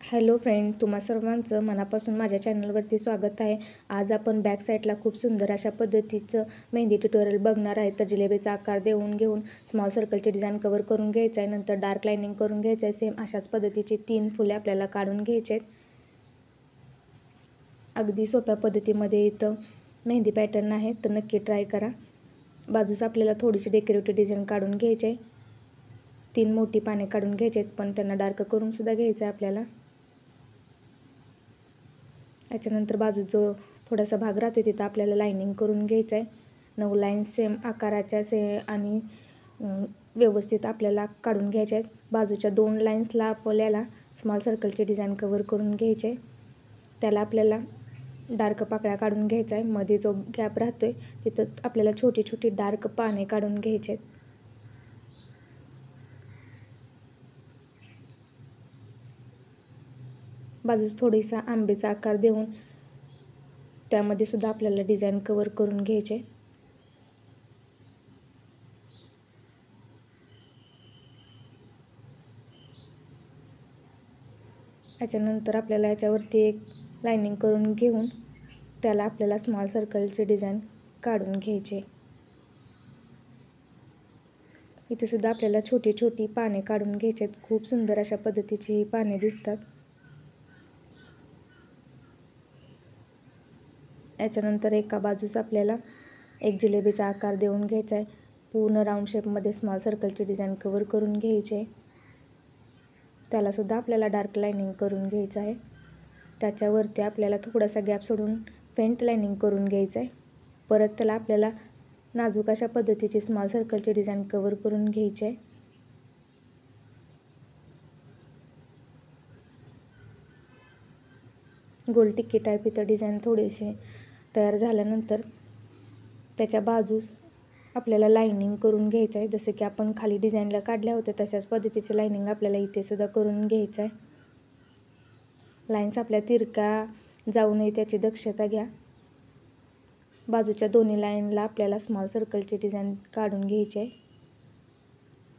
Hello friend, तुम्हा सर्वांचं मनापासून माझ्या चॅनलवरती स्वागत आहे. आज आपण बॅक साईडला खूप सुंदर अशा पद्धतीचं मेहंदी ट्युटोरियल बघणार आहे. तर जिलेबीचा आकार घेऊन स्मॉल सर्कलचे डिझाईन कवर करून घ्यायचं आहे. नंतर डार्क लाइनिंग करून घ्यायचं आहे. सेम अशाच पद्धतीचे 3 फुले आपल्याला काढून घ्यायचे आहेत. अगदी सोप्या पद्धतीमध्ये इथं मेहंदी पॅटर्न आहे, तर नक्की ट्राय करा. बाजूस आपल्याला थोडीशी डेकोरेटिव्ह डिझाईन काढून घ्यायचे आहे. 3 मोठी पाने काढून घ्यायचे आहेत, पण त्यांना डार्क करून सुद्धा घ्यायचं आहे आपल्याला. त्याच्यानंतर बाजू जो थोडासा भाग राहतो तिथं आपल्याला लाइनिंग करून घ्यायचं आहे. 9 लाईन्स सेम आकाराच्या आणि व्यवस्थित आपल्याला काढून घ्यायच्या आहेत. बाजूच्या 2 लाईन्सला आपल्याला स्मॉल सर्कलचे डिझाईन कवर करून घ्यायचे. त्याला आपल्याला डार्क पाकळ्या काढून घ्यायचा आहे. मध्ये जो गॅप राहतोय तिथं आपल्याला छोटी छोटी डार्क पाने काढून घ्यायचे आहेत. बाजूस थोडीसा आंब्याचा आकार देऊन त्यामध्ये सुद्धा आपल्याला डिझाईन कवर करून घ्यायचे. याच्यानंतर आपल्याला याच्यावरती एक लाइनिंग करून घेऊन त्याला आपल्याला स्मॉल सर्कलचे डिझाईन काढून घ्यायचे. इथे सुद्धा आपल्याला छोटी छोटी पाने काढून घ्यायची आहेत. खूप सुंदर अशा पद्धतीची पाने दिसतात. याच्यानंतर एका बाजूस आपल्याला एक जिलेबीचा आकार देऊन घ्यायचा आहे. पूर्ण राऊंड शेपमध्ये स्मॉल सर्कलचे डिझाईन कवर करून घ्यायचे. त्याला सुद्धा आपल्याला डार्क लाइनिंग करून घ्यायचं आहे. त्याच्यावरती आपल्याला थोडासा गॅप सोडून फेंट लाइनिंग करून घ्यायचं आहे. परत त्याला आपल्याला नाजूक अशा पद्धतीची स्मॉल सर्कलचे डिझाईन कवर करून घ्यायचे. गोल टिक्की टाईप इथं डिझाईन थोडेसे तयार झाल्यानंतर त्याच्या बाजूस आपल्याला लाइनिंग करून घ्यायचं आहे. जसे की आपण खाली डिझाईनला काढल्या होत्या तशाच पद्धतीचे लाइनिंग आपल्याला इथे सुद्धा करून घ्यायचं आहे. लाईन्स आपल्या तिरका जाऊ नये त्याची दक्षता घ्या. बाजूच्या दोन्ही लाईनला आपल्याला स्मॉल सर्कलचे डिझाईन काढून घ्यायचे.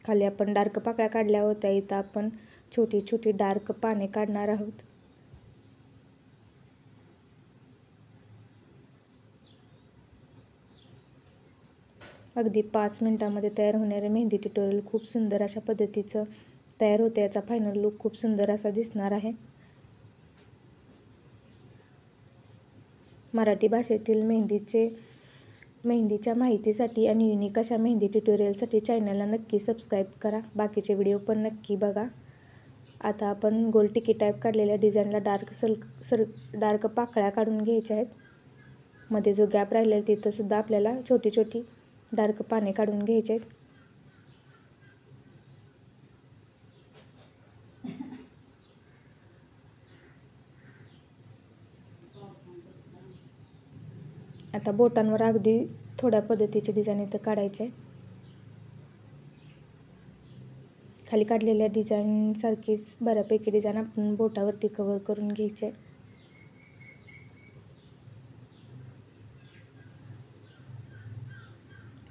खाली आपण डार्क पाकळ्या काढल्या होत्या, इथं आपण छोटी छोटी डार्क पाने काढणार आहोत. अगदी 5 मिनिटांमध्ये तयार होणारे मेहंदी ट्युटोरियल खूप सुंदर अशा पद्धतीचं तयार होते. याचा फायनल लुक खूप सुंदर असा दिसणार आहे. मराठी भाषेतील मेहंदीच्या माहितीसाठी आणि युनिक अशा मेहंदी ट्युटोरियलसाठी चॅनलला नक्की सबस्क्राईब करा. बाकीचे व्हिडिओ पण नक्की बघा. आता आपण गोल टिक्की टाईप काढलेल्या डिझाईनला डार्क पाकळ्या काढून घ्यायच्या आहेत. मध्ये जो गॅप राहिलेला तिथं सुद्धा आपल्याला छोटी छोटी डार्क पाने काढून घ्यायचे आहेत. आता बोटांवर अगदी थोड्या पद्धतीचे डिझाईन इथं काढायचे. खाली काढलेल्या डिझाईन सारखीच बऱ्यापैकी डिझाईन आपण बोटावरती कव्हर करून घ्यायचे.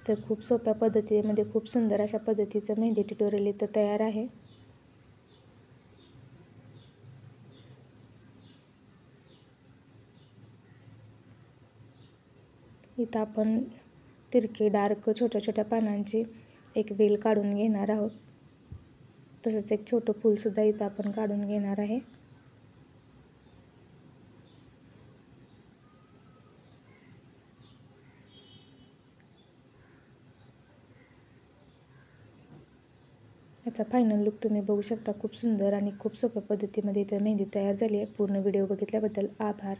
तर खूप सोप्या पद्धतीमध्ये खूप सुंदर अशा पद्धतीचं मेहंदी ट्युटोरियल इथं तयार आहे. इथं आपण तिरके डार्क छोट्या छोट्या पानांची एक वेल काढून घेणार आहोत. तसंच एक छोटं फूलसुद्धा इथं आपण काढून घेणार आहे. याचा फायनल लुक तुम्ही बघू शकता. खूप सुंदर आणि खूप सोप्या पद्धतीमध्ये इथं मेहंदी तयार झाली आहे. पूर्ण व्हिडिओ बघितल्याबद्दल आभार.